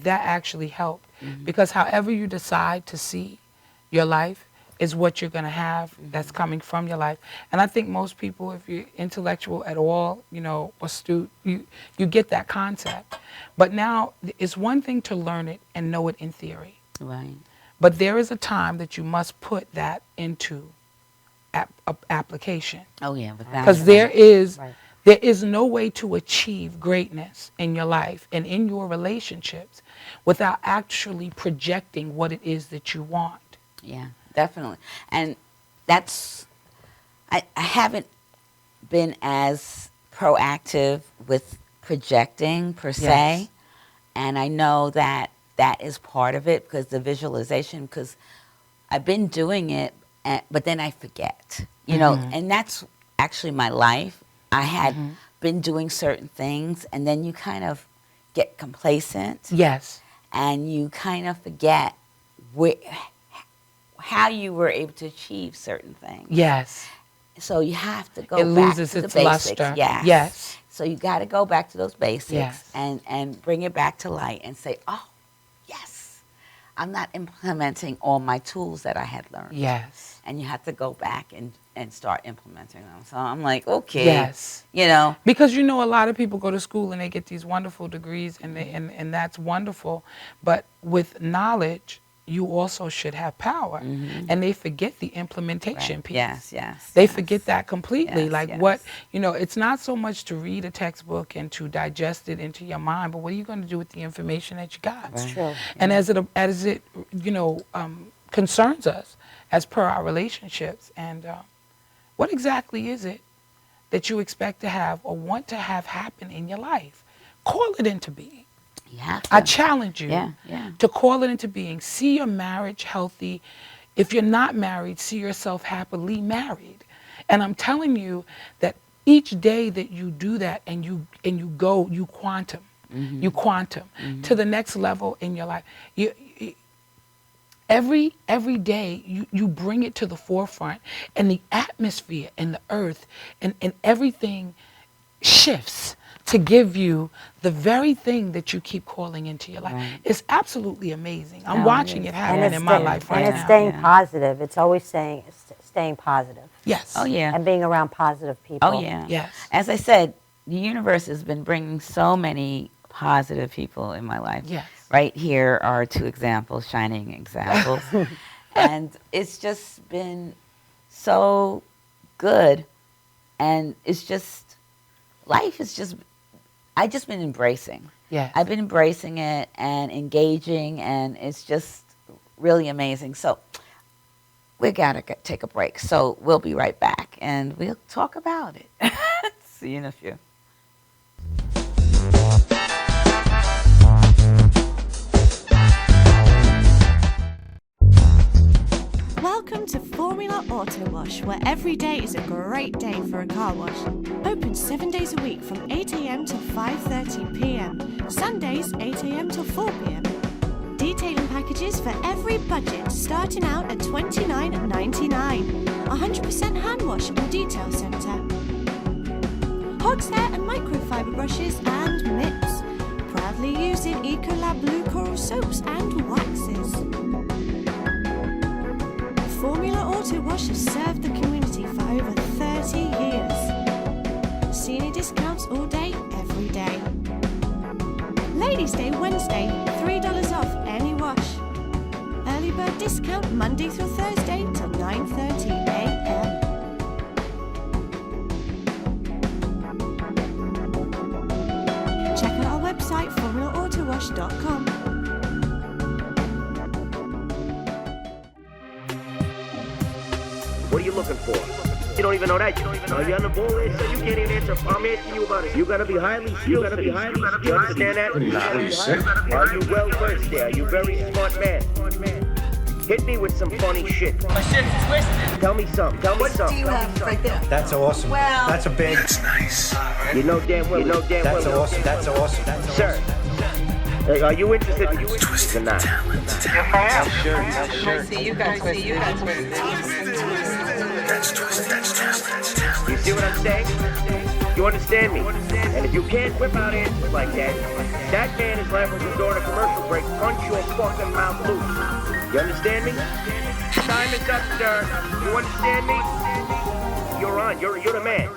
S2: that actually helped, because however you decide to see your life is what you're going to have that's coming from your life. And I think most people, if you're intellectual at all, astute, you get that concept. But now it's one thing to learn it and know it in theory.
S1: Right.
S2: But there is a time that you must put that into application.
S1: Oh, yeah.
S2: Because there is
S3: Right.
S2: no way to achieve greatness in your life and in your relationships without actually projecting what it is that you want.
S1: Yeah, definitely. And that's, I haven't been as proactive with projecting per se.
S2: Yes.
S1: And I know that is part of it, because the visualization, because I've been doing it, but then I forget, and that's actually my life. I had been doing certain things, and then you kind of get complacent.
S2: Yes.
S1: And you kind of forget how you were able to achieve certain things.
S2: Yes.
S1: So you have to go
S2: It
S1: back
S2: loses
S1: to the
S2: its
S1: basics.
S2: luster.
S1: Yes.
S2: Yes.
S1: So you got to go back to those basics
S2: Yes.
S1: and bring it back to light and say, oh, yes, I'm not implementing all my tools that I had learned.
S2: Yes.
S1: And you have to go back and start implementing them. So I'm like, okay.
S2: Yes.
S1: Because
S2: a lot of people go to school and they get these wonderful degrees, and that's wonderful. But with knowledge, you also should have power. And they forget the implementation piece.
S1: Yes.
S2: They forget that completely.
S1: Yes,
S2: What, it's not so much to read a textbook and to digest it into your mind, but what are you going to do with the information that you got?
S3: That's true.
S2: And as it concerns us as per our relationships, and what exactly is it that you expect to have or want to have happen in your life? Call it into being. I challenge you to call it into being. See your marriage healthy. If you're not married, see yourself happily married. And I'm telling you that each day that you do that and you quantum, to the next level in your life. Every day you bring it to the forefront, and the atmosphere and the earth and everything shifts to give you the very thing that you keep calling into your life.
S1: Right.
S2: It's absolutely amazing. I'm watching it happen
S3: And
S2: in my life right now.
S3: And it's staying positive. It's always staying positive.
S2: Yes.
S1: Oh, yeah.
S3: And being around positive people.
S1: Oh, yeah.
S2: Yes.
S1: As I said, the universe has been bringing so many positive people in my life.
S2: Yes.
S1: Right here are two examples, shining examples. And it's just been so good. And it's just, life is just, I've just been embracing.
S2: Yes.
S1: I've been embracing it and engaging, and it's just really amazing. So we gotta take a break. So we'll be right back, and we'll talk about it. See you in a few.
S10: Welcome to Formula Auto Wash, where every day is a great day for a car wash. Open 7 days a week from 8 a.m. till 5:30 p.m. Sundays 8 a.m. till 4 p.m. Detailing packages for every budget, starting out at $29.99. 100% hand wash and detail centre. Hogshair and microfiber brushes and mitts. Proudly using Ecolab Blue Coral soaps and waxes. Formula Auto Wash has served the community for over 30 years. Senior discounts all day, every day. Ladies' Day Wednesday, $3 off any wash. Early bird discount Monday through Thursday till 9:30 a.m. Check out our website, formulaautowash.com.
S11: What are you looking for? You don't even know that. You don't even know you're on the ball list, so you can't even answer. I'm asking you about it. You gotta be highly skilled. You gotta be highly skilled. You understand that? Are you well versed there? Are you very smart man? Hit me with some funny shit. My shit's twisted. Tell me something. Tell me something. What do you have right there?
S12: That's awesome.
S11: Well,
S12: that's a big.
S11: That's nice. You know damn well. You know damn well.
S12: That's awesome. That's awesome. That's
S11: Sir. Are you interested in twisted or not?
S2: Yes, I am. Sure. See you guys.
S11: You see what I'm saying? You understand me? And if you can't whip out answers like that, that man is liable to go on a commercial break, punch your fucking mouth loose. You understand me? Time is up, sir. You understand me? You're on. You're the man.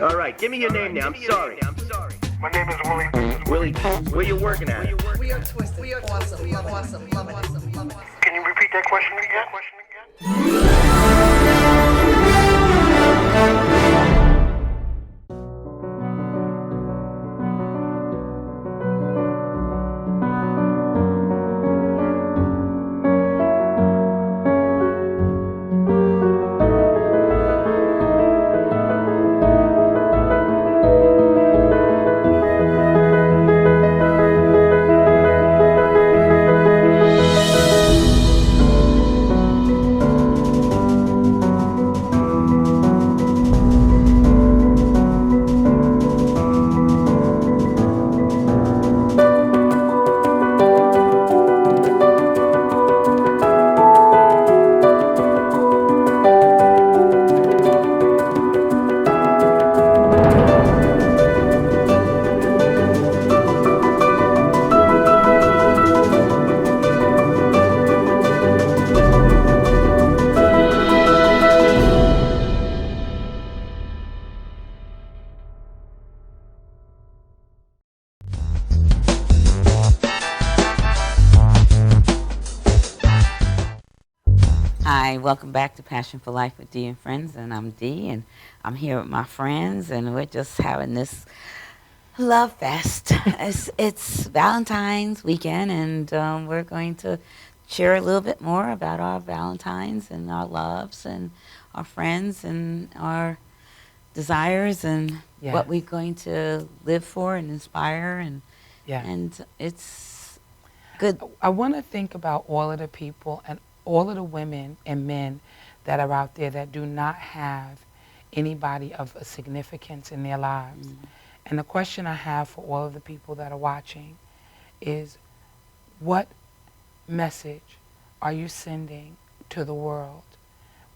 S11: All right, give me your name now. I'm sorry.
S9: My name is Willie.
S11: Willie, where you working at?
S13: We are twisted. We are awesome. Love it.
S9: Can you repeat that question again?
S1: Hi, welcome back to Passion for Life with Dee and Friends, and I'm Dee, and I'm here with my friends, and we're just having this love fest. It's Valentine's weekend, and we're going to share a little bit more about our Valentines and our loves and our friends and our desires and what we're going to live for and inspire, and it's good.
S2: I want to think about all of the people and all of the women and men that are out there that do not have anybody of a significance in their lives. And the question I have for all of the people that are watching is, what message are you sending to the world?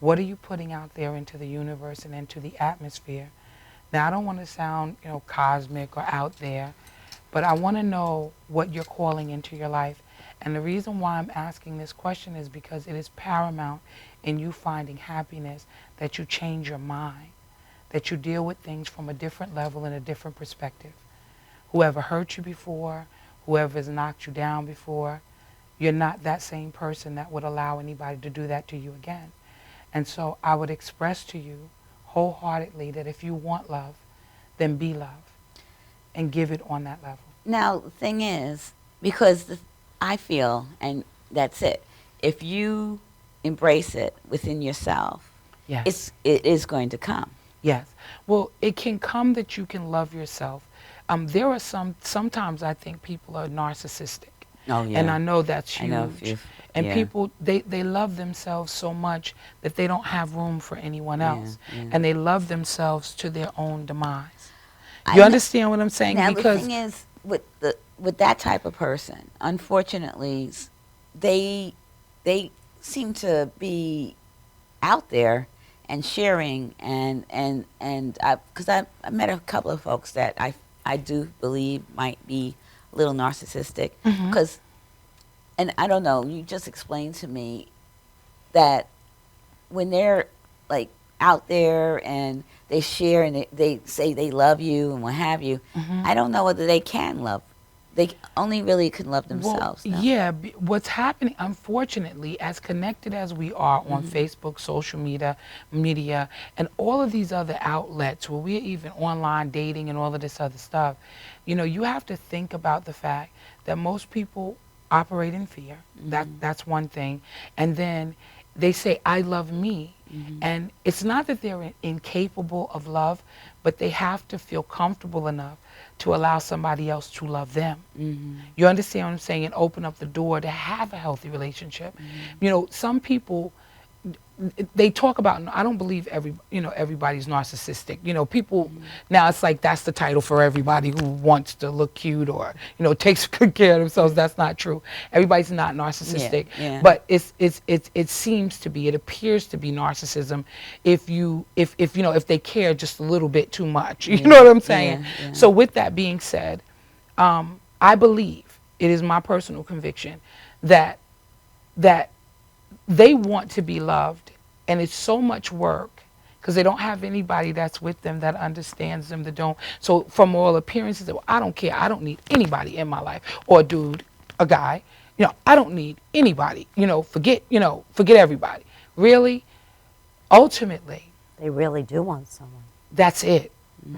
S2: What are you putting out there into the universe and into the atmosphere? Now, I don't want to sound, cosmic or out there, but I want to know what you're calling into your life. And the reason why I'm asking this question is because it is paramount in you finding happiness that you change your mind, that you deal with things from a different level and a different perspective. Whoever hurt you before, whoever has knocked you down before, you're not that same person that would allow anybody to do that to you again. And so I would express to you wholeheartedly that if you want love, then be love and give it on that level.
S1: Now, the thing is, because I feel, and that's it, if you embrace it within yourself,
S2: Yes.
S1: it is going to come.
S2: Yes. Well, it can come that you can love yourself. There are sometimes I think people are narcissistic.
S1: Oh, yeah.
S2: And I know that's
S1: I
S2: huge.
S1: know if
S2: and
S1: yeah.
S2: people, they love themselves so much that they don't have room for anyone else.
S1: Yeah.
S2: And they love themselves to their own demise.
S1: I
S2: You
S1: know-
S2: understand what I'm saying?
S1: Now,
S2: Because
S1: the thing is, with that type of person, unfortunately, they seem to be out there and sharing and because I met a couple of folks that I do believe might be a little narcissistic because and I don't know, you just explained to me that when they're like out there and they share and they say they love you and what have you, I don't know whether they can love. They only really can love themselves.
S2: Well,
S1: no?
S2: yeah, what's happening, unfortunately, as connected as we are on Facebook, social media, and all of these other outlets where we're even online dating and all of this other stuff, you know, you have to think about the fact that most people operate in fear. That's one thing. And then they say, I love me. And it's not that they're incapable of love, but they have to feel comfortable enough to allow somebody else to love them. You understand what I'm saying? And open up the door to have a healthy relationship. You know, some people, they talk about, I don't believe everybody's narcissistic. You know, people, now it's like that's the title for everybody who wants to look cute or, you know, takes good care of themselves. That's not true. Everybody's not narcissistic.
S1: Yeah.
S2: But it seems to be, it appears to be narcissism if they care just a little bit too much. You know what I'm saying?
S1: Yeah.
S2: So with that being said, I believe, it is my personal conviction, that they want to be loved, and it's so much work because they don't have anybody that's with them that understands them, that don't. So from all appearances, well, I don't care. I don't need anybody in my life, or a dude, a guy. You know, I don't need anybody. You know, forget everybody. Really, ultimately,
S3: They really do want someone.
S2: that's it.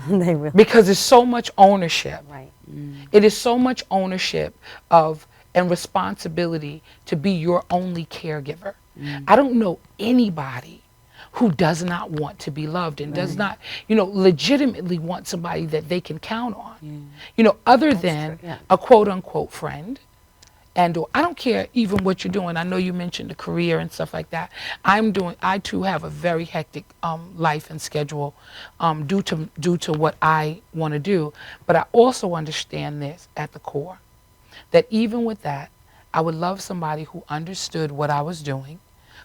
S3: They really.
S2: Because there's so much ownership.
S3: Right.
S2: It is so much ownership of and responsibility to be your only caregiver. I don't know anybody who does not want to be loved and does not, legitimately want somebody that they can count on. Other than a quote unquote friend. And I don't care even what you're doing. I know you mentioned a career and stuff like that. I too have a very hectic life and schedule due to what I want to do. But I also understand this at the core, that even with that, I would love somebody who understood what I was doing,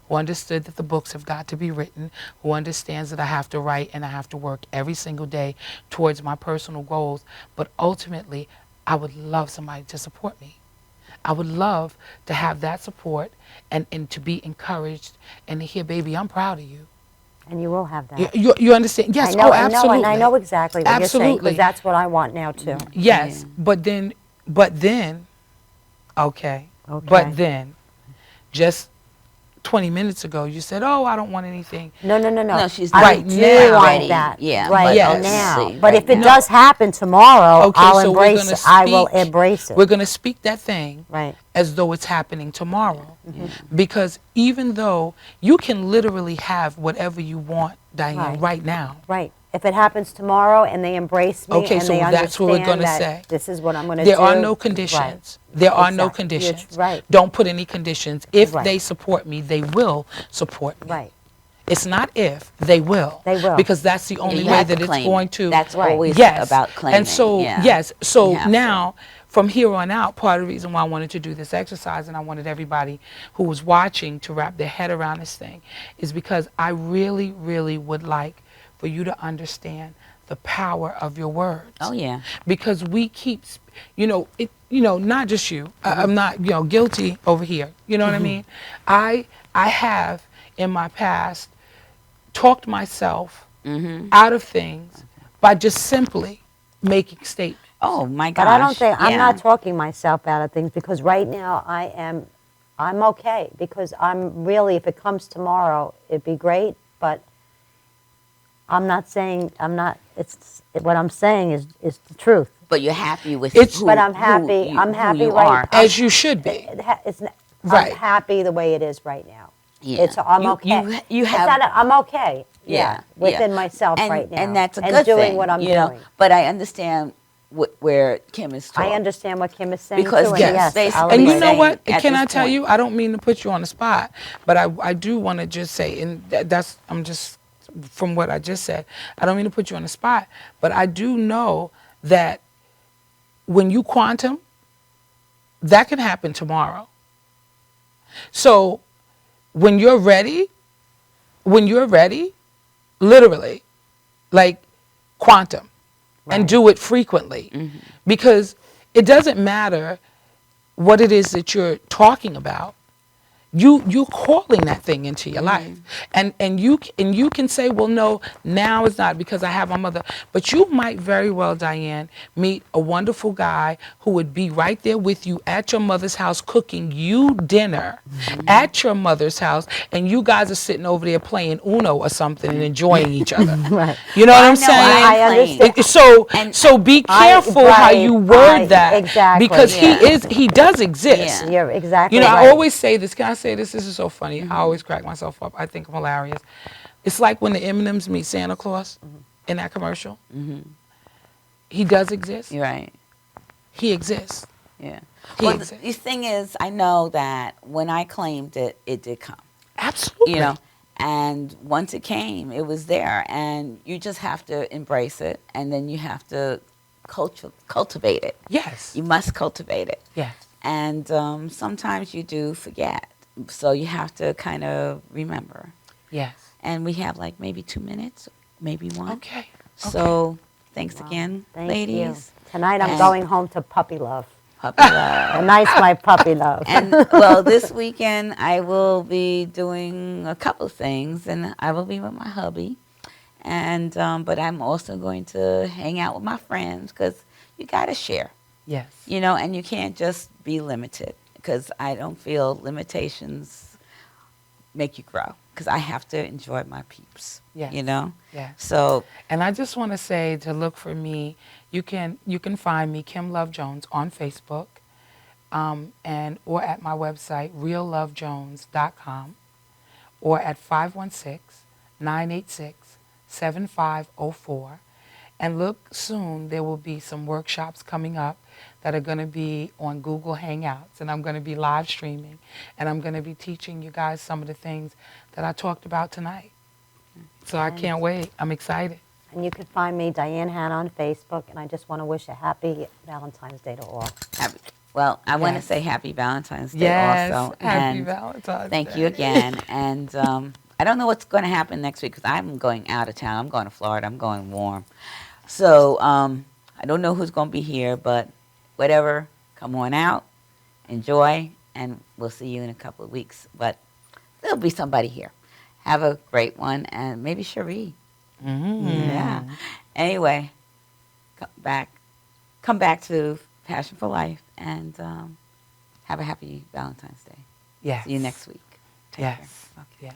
S2: who understood that the books have got to be written, who understands that I have to write and I have to work every single day towards my personal goals. But ultimately, I would love somebody to support me. I would love to have that support and to be encouraged and to hear, baby, I'm proud of you.
S3: And you will have that.
S2: You understand? Yes,
S3: I know,
S2: absolutely.
S3: And I know exactly what you're saying,
S2: Absolutely.
S3: because that's what I want now, too.
S2: Yes, but then, okay. But then, just 20 minutes ago, you said, oh, I don't want anything.
S3: No.
S1: No, she's
S3: I
S2: right
S3: do
S2: now.
S3: want that.
S1: Yeah,
S3: right
S2: yes.
S3: now.
S1: See,
S3: But
S1: right
S3: if it
S1: now.
S3: does happen tomorrow,
S2: Okay,
S3: I'll
S2: so
S3: embrace it. I will embrace it.
S2: We're going to speak that thing
S3: Right.
S2: as though it's happening tomorrow. Because even though you can literally have whatever you want, Diane, right now.
S3: Right. If it happens tomorrow and they embrace me
S2: Okay,
S3: and
S2: so
S3: they
S2: that's what we're
S3: understand
S2: gonna
S3: that
S2: say.
S3: this is what I'm going to do.
S2: There are no conditions.
S3: Right.
S2: There are no
S3: Exactly.
S2: conditions.
S3: Right.
S2: Don't put any conditions. If
S3: Right.
S2: they support me, they will support me.
S3: Right.
S2: It's not if, they will.
S3: They will.
S2: Because that's the only
S1: you
S2: way
S1: have to
S2: that it's
S1: claim
S2: going
S1: it.
S2: to.
S1: That's always
S2: Yes.
S1: about claiming.
S2: And so,
S1: yeah.
S2: yes. So
S1: You have to.
S2: now, from here on out, part of the reason why I wanted to do this exercise and I wanted everybody who was watching to wrap their head around this thing is because I really, really would like for you to understand the power of your words.
S1: Oh, yeah.
S2: Because we keep, not just you. I'm not, guilty over here. You know what I mean? I have in my past talked myself out of things by just simply making statements.
S1: Oh my gosh.
S3: But I don't think, I'm
S1: yeah.
S3: not talking myself out of things, because right now I'm okay, because I'm really, if it comes tomorrow, it'd be great, but I'm not saying, what I'm saying is the truth.
S1: But you're happy with
S3: But I'm happy,
S1: who you
S3: right.
S1: are.
S2: As you should be.
S3: I'm
S2: Right.
S3: happy the way it is right now.
S1: Yeah.
S3: It's I'm
S1: You-
S3: okay.
S1: you
S3: It's
S1: have-
S3: not I'm okay.
S1: Yeah,
S3: within
S1: yeah.
S3: myself
S1: and,
S3: right now,
S1: and that's a
S3: and
S1: good
S3: doing
S1: thing,
S3: what I'm
S1: you know.
S3: doing.
S1: But I understand where Kim is talking.
S3: I understand what Kim is saying
S1: Because
S3: too, and
S2: Yes.
S3: yes, I'll
S2: And you
S3: agree.
S2: know what?
S1: at
S2: Can
S1: this
S2: I tell
S1: point.
S2: you? I don't mean to put you on the spot, but I do want to just say, and that's I'm just from what I just said. I don't mean to put you on the spot, but I do know that when you quantum, that can happen tomorrow. So when you're ready, literally, like quantum, and do it frequently, because it doesn't matter what it is that you're talking about. You're calling that thing into your life, and you can say, well, no, now it's not because I have my mother. But you might very well, Diane, meet a wonderful guy who would be right there with you at your mother's house cooking you dinner at your mother's house, and you guys are sitting over there playing Uno or something and enjoying each other.
S3: Right.
S2: You know what I'm
S1: I know,
S2: saying?
S3: I understand.
S2: So be careful how you word that,
S3: exactly.
S2: because
S1: Yeah.
S2: he does exist.
S1: Yeah.
S3: You're exactly
S2: You know,
S3: right.
S2: I always say this. Can I say this? This is so funny. I always crack myself up. I think I'm hilarious. It's like when the M&Ms meet Santa Claus in that commercial. He does exist.
S1: You're right.
S2: He exists.
S1: Yeah.
S2: He
S1: Well,
S2: exists.
S1: the thing is, I know that when I claimed it, it did come.
S2: Absolutely.
S1: You know, and once it came, it was there, and you just have to embrace it, and then you have to cultivate it.
S2: Yes.
S1: You must cultivate it.
S2: Yes.
S1: And sometimes you do forget, so you have to kind of remember.
S2: Yes.
S1: And we have like maybe 2 minutes, maybe one.
S2: Okay.
S1: So thanks again,
S3: Thank
S1: ladies.
S3: you. Tonight I'm
S1: And-
S3: going home to puppy love.
S1: Puppy love.
S3: Tonight's my puppy love.
S1: And well, this weekend I will be doing a couple of things, and I will be with my hubby, and but I'm also going to hang out with my friends because you got to share,
S2: Yes.
S1: you know, and you can't just be limited because I don't feel limitations make you grow because I have to enjoy my peeps,
S2: Yes.
S1: you know.
S2: Yes.
S1: So
S2: And I just want to say to look for me. You can find me, Kim Love Jones, on Facebook, and or at my website, reallovejones.com, or at 516-986-7504. And look soon, there will be some workshops coming up that are going to be on Google Hangouts, and I'm going to be live streaming, and I'm going to be teaching you guys some of the things that I talked about tonight. So I can't wait. I'm excited.
S3: And you can find me, Diane Hannah, on Facebook, and I just want to wish a happy Valentine's Day to all.
S1: Well, I want to
S2: Yes.
S1: say happy Valentine's Day
S2: Yes,
S1: also.
S2: happy
S1: and
S2: Valentine's
S1: thank
S2: Day.
S1: you again. And I don't know what's going to happen next week because I'm going out of town. I'm going to Florida. I'm going warm. So I don't know who's going to be here, but whatever, come on out, enjoy, and we'll see you in a couple of weeks. But there'll be somebody here. Have a great one, and maybe Cherie. Yeah. Anyway, come back to Passion for Life, and have a happy Valentine's Day.
S2: Yes.
S1: See you next week. Take care.
S2: Yes.
S1: Okay.
S2: Yes.